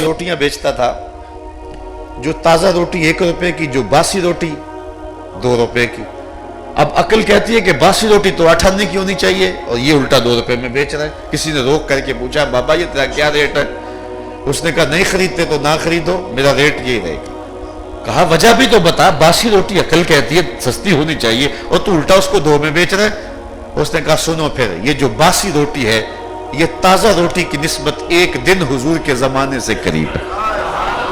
روٹیاں بیچتا تھا، جو تازہ روٹی 1 روپے کی، جو باسی روٹی 2 روپے کی۔ اب عقل کہتی ہے کہ باسی روٹی تو 8 آنے کی ہونی چاہیے اور یہ الٹا 2 روپے میں بیچ رہا ہے۔ کسی نے روک کر کے پوچھا بابا یہ تیرا کیا ریٹ ہے؟ اس نے کہا نہیں خریدتے تو نہ خریدو، میرا ریٹ یہی رہے گا۔ کہا وجہ بھی تو بتا، باسی روٹی عقل کہتی ہے سستی ہونی چاہیے اور تو الٹا اس کو 2 میں بیچ رہا ہے۔ اس نے کہا سنو پھر، یہ جو باسی روٹی ہے یہ تازہ روٹی کی نسبت 1 دن حضور کے زمانے سے قریب ہے،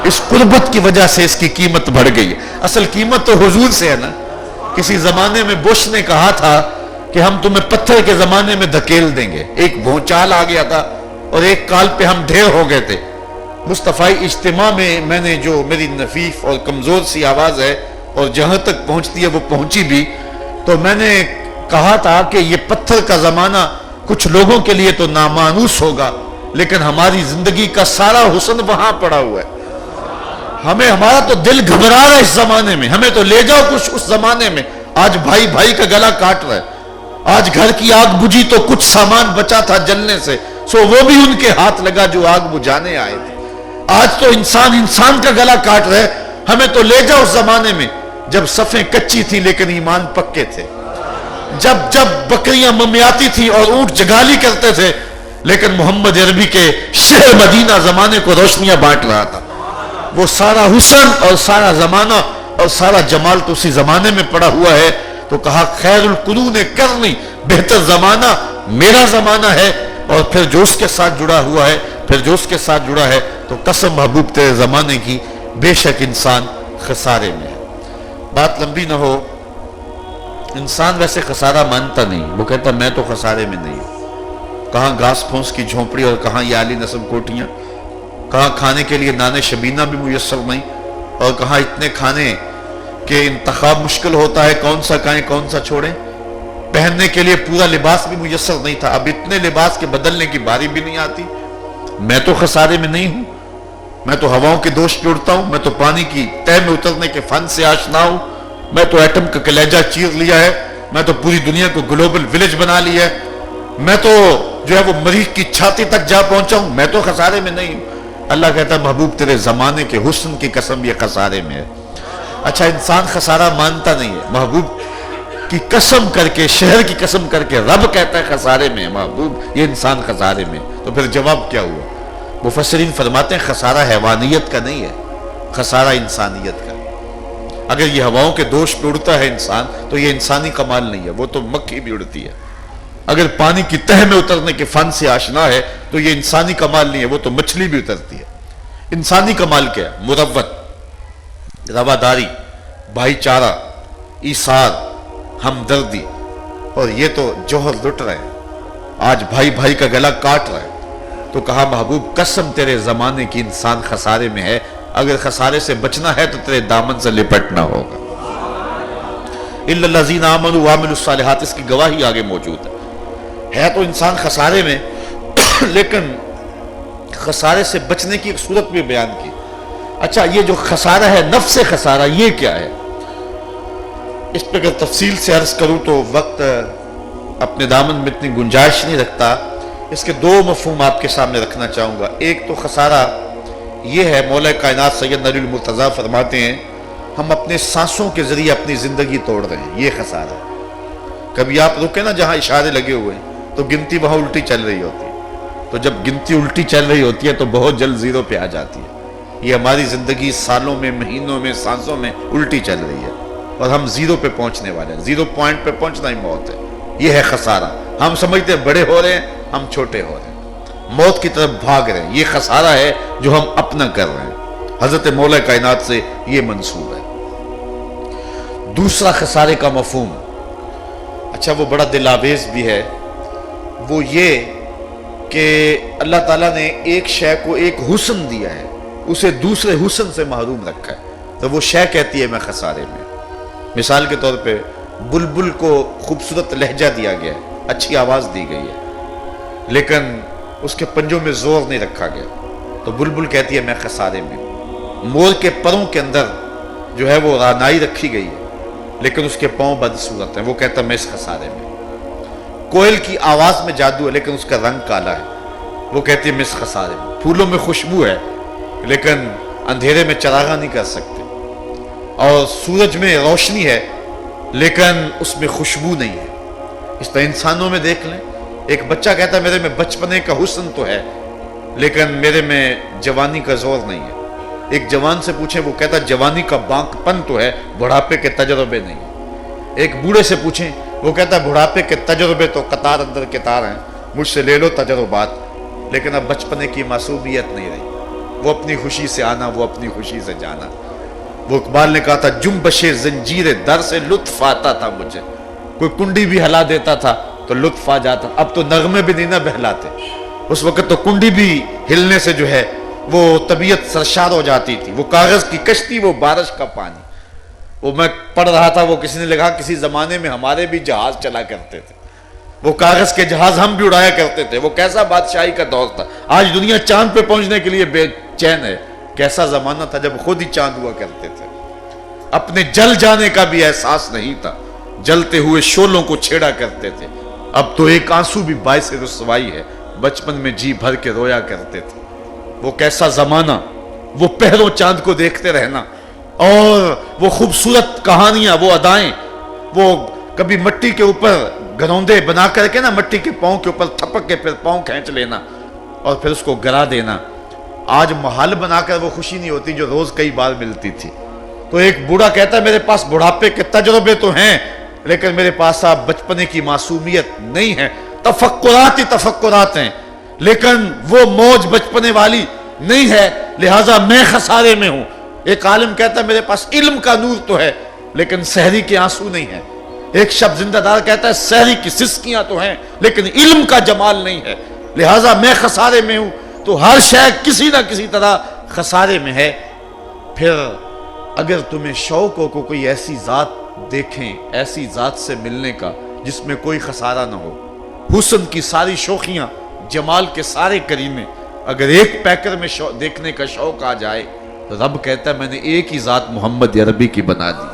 اس قربت کی وجہ سے اس کی قیمت بڑھ گئی ہے۔ اصل قیمت تو حضور سے ہے نا۔ کسی زمانے میں بش نے کہا تھا کہ ہم تمہیں پتھر کے زمانے میں دھکیل دیں گے، ایک بھونچال آ گیا تھا اور ایک کال پہ ہم ڈھیر ہو گئے تھے۔ مصطفی اجتماع میں میں نے جو میری نفیف اور کمزور سی آواز ہے اور جہاں تک پہنچتی ہے وہ پہنچی بھی، تو میں نے کہا تھا کہ یہ پتھر کا زمانہ کچھ لوگوں کے لیے تو نامانوس ہوگا، لیکن ہماری زندگی کا سارا حسن وہاں پڑا ہوا ہے۔ ہمارا تو دل گھبرا رہا ہے اس زمانے میں، ہمیں تو لے جاؤ کچھ اس زمانے میں۔ آج بھائی بھائی کا گلا کاٹ رہا ہے، آج گھر کی آگ بجھی تو کچھ سامان بچا تھا جلنے سے، سو وہ بھی ان کے ہاتھ لگا جو آگ بجھانے آئے تھے۔ آج تو انسان انسان کا گلا کاٹ رہا ہے، ہمیں تو لے جاؤ اس زمانے میں جب صفیں کچی تھی لیکن ایمان پکے تھے، جب بکریاں ممیاتی تھی اور اونٹ جگالی کرتے تھے، لیکن محمد عربی کے شہر مدینہ زمانے کو روشنیاں بانٹ رہا تھا۔ وہ سارا حسن اور سارا زمانہ اور سارا جمال تو اسی زمانے میں پڑا ہوا ہے۔ تو کہا خیر القرون قرنی، بہتر زمانہ میرا زمانہ ہے، اور پھر جو اس کے ساتھ جڑا ہوا ہے، پھر جو اس کے ساتھ جڑا ہے، تو قسم محبوب تیرے زمانے کی، بے شک انسان خسارے میں ہے۔ بات لمبی نہ ہو، انسان ویسے خسارہ مانتا نہیں، وہ کہتا میں تو خسارے میں نہیں ہوں۔ کہاں گھاس پھونس کی جھونپڑی اور کہاں یہ عالی نصب کوٹیاں، کہاں کھانے کے لیے نان شبینہ بھی میسر نہیں، اور کہاں اتنے کھانے کہ انتخاب مشکل ہوتا ہے کون سا کھائیں کون سا چھوڑیں، پہننے کے لیے پورا لباس بھی میسر نہیں تھا، اب اتنے لباس کے بدلنے کی باری بھی نہیں آتی۔ میں تو خسارے میں نہیں ہوں، میں تو ہواؤں کے دوش پہ اڑتا ہوں، میں تو پانی کی تہ میں اترنے کے فن سے آشنا ہوں، میں تو ایٹم کا کلیجہ چیر لیا ہے، میں تو پوری دنیا کو گلوبل ولیج بنا لیا ہے، میں تو جو ہے وہ مریخ کی چھاتی تک جا پہنچا ہوں، میں تو خسارے میں نہیں ہوں۔ اللہ کہتا ہے محبوب تیرے زمانے کے حسن کی قسم یہ خسارے میں ہے۔ اچھا انسان خسارہ مانتا نہیں ہے، محبوب کی قسم کر کے، شہر کی قسم کر کے رب کہتا ہے خسارے میں ہے محبوب، یہ انسان خسارے میں۔ تو پھر جواب کیا ہوا؟ مفسرین فرماتے ہیں خسارہ حیوانیت کا نہیں ہے، خسارہ انسانیت کا۔ اگر یہ ہواؤں کے دوش پہ اڑتا ہے انسان تو یہ انسانی کمال نہیں ہے، وہ تو مکھی بھی اڑتی ہے۔ اگر پانی کی تہ میں اترنے کے فن سے آشنا ہے تو یہ انسانی کمال نہیں ہے، وہ تو مچھلی بھی اترتی ہے۔ انسانی کمال کیا ہے؟ مروت، رواداری، بھائی چارہ، ایثار، ہمدردی، اور یہ تو جوہر لٹ رہے ہیں، آج بھائی بھائی کا گلا کاٹ رہا ہے۔ تو کہا محبوب قسم تیرے زمانے کی انسان خسارے میں ہے، اگر خسارے سے بچنا ہے تو تیرے دامن سے لپٹنا ہوگا۔ اِلَّا الَّذِينَ آمَنُوا وَعَمِلُوا الصَّالِحَاتِ، اس کی گواہی آگے موجود ہے تو انسان خسارے میں، لیکن خسارے سے بچنے کی ایک صورت بھی بیان کی۔ اچھا یہ جو خسارہ ہے، نفس خسارہ، یہ کیا ہے؟ اس پہ اگر تفصیل سے عرض کروں تو وقت اپنے دامن میں اتنی گنجائش نہیں رکھتا، اس کے 2 مفہوم آپ کے سامنے رکھنا چاہوں گا۔ ایک تو خسارہ یہ ہے، مولا کائنات سید علی المرتضیٰ فرماتے ہیں ہم اپنے سانسوں کے ذریعے اپنی زندگی توڑ رہے ہیں، یہ خسارہ ہے۔ کبھی آپ رکے نا جہاں اشارے لگے ہوئے ہیں تو گنتی وہاں الٹی چل رہی ہوتی ہے، تو جب گنتی الٹی چل رہی ہوتی ہے تو بہت جلد زیرو پہ آ جاتی ہے۔ یہ ہماری زندگی سالوں میں، مہینوں میں، سانسوں میں الٹی چل رہی ہے اور ہم زیرو پہ پہنچنے والے ہیں، زیرو پوائنٹ پہ پہنچنا ہی موت ہے۔ یہ ہے خسارہ۔ ہم سمجھتے ہیں بڑے ہو رہے ہیں، ہم چھوٹے ہو رہے ہیں، موت کی طرف بھاگ رہے ہیں، یہ خسارہ ہے جو ہم اپنا کر رہے ہیں۔ حضرت مولا کائنات سے یہ منسوب ہے۔ دوسرا خسارے کا مفہوم، اچھا وہ بڑا دل آویز بھی ہے، وہ یہ کہ اللہ تعالیٰ نے ایک شے کو ایک حسن دیا ہے، اسے دوسرے حسن سے محروم رکھا ہے، تو وہ شے کہتی ہے میں خسارے میں۔ مثال کے طور پہ بلبل کو خوبصورت لہجہ دیا گیا ہے، اچھی آواز دی گئی ہے، لیکن اس کے پنجوں میں زور نہیں رکھا گیا، تو بلبل کہتی ہے میں خسارے میں۔ مور کے پروں کے اندر جو ہے وہ رانائی رکھی گئی ہے، لیکن اس کے پاؤں بدصورت ہیں، وہ کہتا ہے میں اس خسارے میں۔ کوئل کی آواز میں جادو ہے لیکن اس کا رنگ کالا ہے، وہ کہتی ہے میں اس خسارے میں. پھولوں میں خوشبو ہے لیکن اندھیرے میں چراغاں نہیں کر سکتے, اور سورج میں روشنی ہے لیکن اس میں خوشبو نہیں ہے. اس طرح انسانوں میں دیکھ لیں, ایک بچہ کہتا ہے میرے میں بچپنے کا حسن تو ہے لیکن میرے میں جوانی کا زور نہیں ہے. ایک جوان سے پوچھیں وہ کہتا ہے جوانی کا بانک پن تو ہے, بڑھاپے کے تجربے نہیں. ایک بوڑھے سے پوچھیں وہ کہتا ہے بڑھاپے کے تجربے تو قطار اندر قطار ہیں, مجھ سے لے لو تجربات, لیکن اب بچپنے کی معصومیت نہیں رہی. وہ اپنی خوشی سے آنا, وہ اپنی خوشی سے جانا. وہ اقبال نے کہا تھا جنبش زنجیر در سے لطف آتا تھا مجھے, کوئی کنڈی بھی ہلا دیتا تھا تو لطف آ جاتا. اب تو نغمے بھی نہیں نہ بہلاتے, اس وقت تو کنڈی بھی ہلنے سے جو ہے وہ طبیعت سرشار ہو جاتی تھی. وہ کاغذ کی کشتی, وہ بارش کا پانی. وہ میں پڑھ رہا تھا, وہ کسی نے لکھا کسی زمانے میں ہمارے بھی جہاز چلا کرتے تھے, وہ کاغذ کے جہاز ہم بھی اڑایا کرتے تھے. وہ کیسا بادشاہی کا دور تھا. آج دنیا چاند پہ پہنچنے کے لیے بے چین ہے. کیسا زمانہ تھا جب خود ہی چاند ہوا کرتے تھے. اپنے جل جانے کا بھی احساس نہیں تھا, جلتے ہوئے شعلوں کو چھیڑا کرتے تھے. اب تو ایک آنسو بھی باعث رسوائی ہے, بچپن میں جی بھر کے رویا کرتے تھے. وہ کیسا زمانہ, وہ پہروں چاند کو دیکھتے رہنا, اور وہ خوبصورت کہانیاں, وہ ادائیں, وہ کبھی مٹی کے اوپر گروندے بنا کر کے نا مٹی کے پاؤں کے اوپر تھپک کے پھر پاؤں کھینچ لینا اور پھر اس کو گرا دینا. آج محال بنا کر وہ خوشی نہیں ہوتی جو روز کئی بار ملتی تھی. تو ایک بوڑھا کہتا ہے میرے پاس بڑھاپے کے تجربے تو ہیں لیکن میرے پاس آپ بچپنے کی معصومیت نہیں ہے. تفکرات ہی تفکرات ہیں لیکن وہ موج بچپنے والی نہیں ہے, لہٰذا میں خسارے میں ہوں. ایک عالم کہتا ہے میرے پاس علم کا نور تو ہے لیکن سحری کے آنسو نہیں ہے. ایک شب زندہ دار کہتا ہے سحری کی سسکیاں تو ہیں لیکن علم کا جمال نہیں ہے, لہٰذا میں خسارے میں ہوں. تو ہر شے کسی نہ کسی طرح خسارے میں ہے. پھر اگر تمہیں شوق ہو کوئی ایسی ذات دیکھیں, ایسی ذات سے ملنے کا جس میں کوئی خسارہ نہ ہو, حسن کی ساری شوخیاں, جمال کے سارے کریمے اگر ایک پیکر میں دیکھنے کا شوق آ جائے, رب کہتا ہے میں نے ایک ہی ذات محمد عربی کی بنا دی.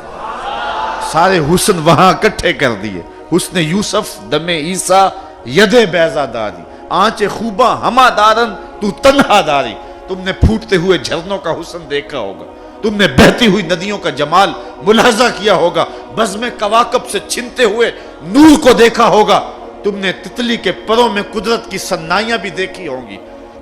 سارے حسن وہاں اکٹھے کر دیے. حسن یوسف دم عیسیٰ ید بیضا داری, آنچ خوبہ ہما دارن تو تنہا داری. تم نے پھوٹتے ہوئے جھرنوں کا حسن دیکھا ہوگا, تم نے بہتی ہوئی ندیوں کا جمال ملاحظہ کیا ہوگا, بزم کواکب سے چھنتے ہوئے نور کو دیکھا ہوگا, تم نے تتلی کے پروں میں قدرت کی صنائیاں بھی دیکھی ہوں گی,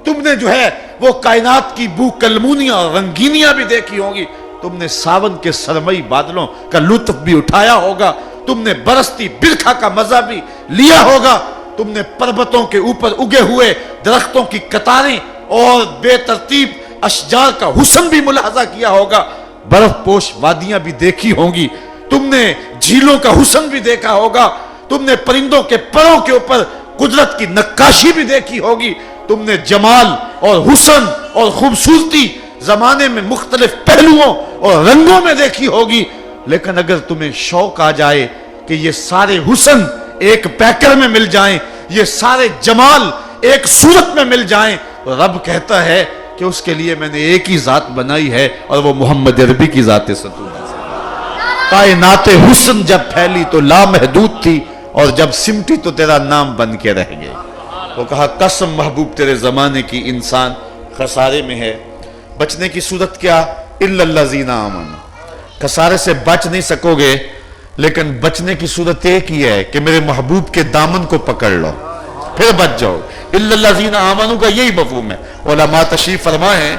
تم نے جو ہے وہ کائنات کی بو کلمونیاں اور رنگینیاں بھی دیکھی ہوں گی, تم نے ساون کے سرمئی بادلوں کا لطف بھی اٹھایا ہوگا, تم نے برستی برکھا کا مزہ بھی لیا ہوگا, تم نے پربتوں کے اوپر اگے ہوئے درختوں کی قطاریں اور بے ترتیب اشجار کا حسن بھی ملاحظہ کیا ہوگا, برف پوش وادیاں بھی دیکھی ہوں گی, تم نے جھیلوں کا حسن بھی دیکھا ہوگا, تم نے پرندوں کے پروں کے اوپر قدرت کی نقاشی بھی دیکھی ہوگی, تم نے جمال اور حسن اور خوبصورتی زمانے میں مختلف پہلوؤں اور رنگوں میں دیکھی ہوگی. لیکن اگر تمہیں شوق آ جائے کہ یہ سارے حسن ایک پیکر میں مل جائیں, یہ سارے جمال ایک صورت میں مل جائیں, رب کہتا ہے کہ اس کے لیے میں نے ایک ہی ذات بنائی ہے اور وہ محمد عربی کی ذات ستون ہے. کائنات حسن جب پھیلی تو لامحدود تھی اور جب سمٹی تو تیرا نام بن کے رہ گئی. وہ کہا قسم محبوب تیرے زمانے کی انسان خسارے میں ہے. بچنے کی صورت کیا؟ الا الذین آمنوا. خسارے سے بچ نہیں سکو گے لیکن بچنے کی صورت ایک ہی ہے کہ میرے محبوب کے دامن کو پکڑ لو پھر بچ جاؤ. الا الذین آمنوا کا یہی مفہوم ہے. علماء تشریف فرما ہے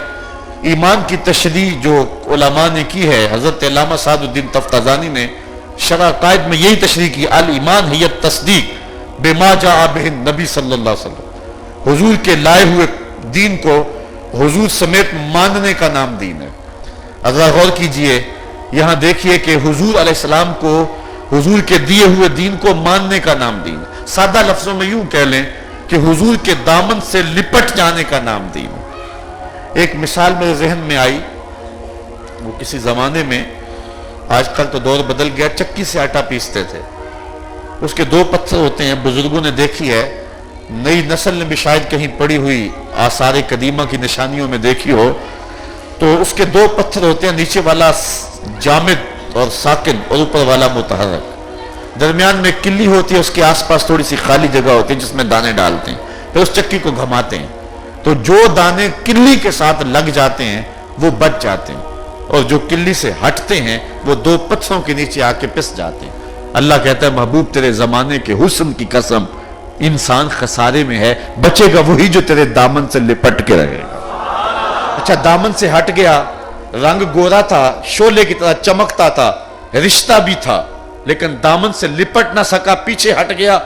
ایمان کی تشریح جو علماء نے کی ہے, حضرت علامہ سعد الدین تفتازانی نے شرح قائد میں یہی تشریح کی, الایمان ہی التصدیق بما جاء بہ النبی صلی اللہ علیہ وسلم. حضور کے لائے ہوئے دین کو حضور سمیت ماننے کا نام دین ہے. ذرا غور کیجئے, یہاں دیکھیے کہ حضور علیہ السلام کو, حضور کے دیے ہوئے دین کو ماننے کا نام دین ہے. سادہ لفظوں میں یوں کہہ لیں کہ حضور کے دامن سے لپٹ جانے کا نام دین ہے. ایک مثال میرے ذہن میں آئی, وہ کسی زمانے میں, آج کل تو دور بدل گیا, چکی سے آٹا پیستے تھے. اس کے دو پتھر ہوتے ہیں, بزرگوں نے دیکھی ہے, نئی نسل نے بھی شاید کہیں پڑی ہوئی آثار قدیمہ کی نشانیوں میں دیکھی ہو, تو اس کے دو پتھر ہوتے ہیں, نیچے والا جامد اور ساکن اور اوپر والا متحرک. درمیان میں کلی ہوتی ہے, اس کے آس پاس تھوڑی سی خالی جگہ ہوتی ہے جس میں دانے ڈالتے ہیں, پھر اس چکی کو گھماتے ہیں. تو جو دانے کلی کے ساتھ لگ جاتے ہیں وہ بچ جاتے ہیں، اور جو کلی سے ہٹتے ہیں وہ دو پتھروں کے نیچے آ کے پس جاتے ہیں۔ اللہ کہتا ہے محبوب تیرے زمانے کے حسن کی قسم، انسان خسارے میں ہے، بچے گا وہی جو تیرے دامن سے لپٹ کے رہے گا۔ اچھا دامن سے ہٹ گیا، رنگ گورا تھا، شعلے کی طرح چمکتا تھا، رشتہ بھی تھا، لیکن دامن سے لپٹ نہ سکا، پیچھے ہٹ گیا،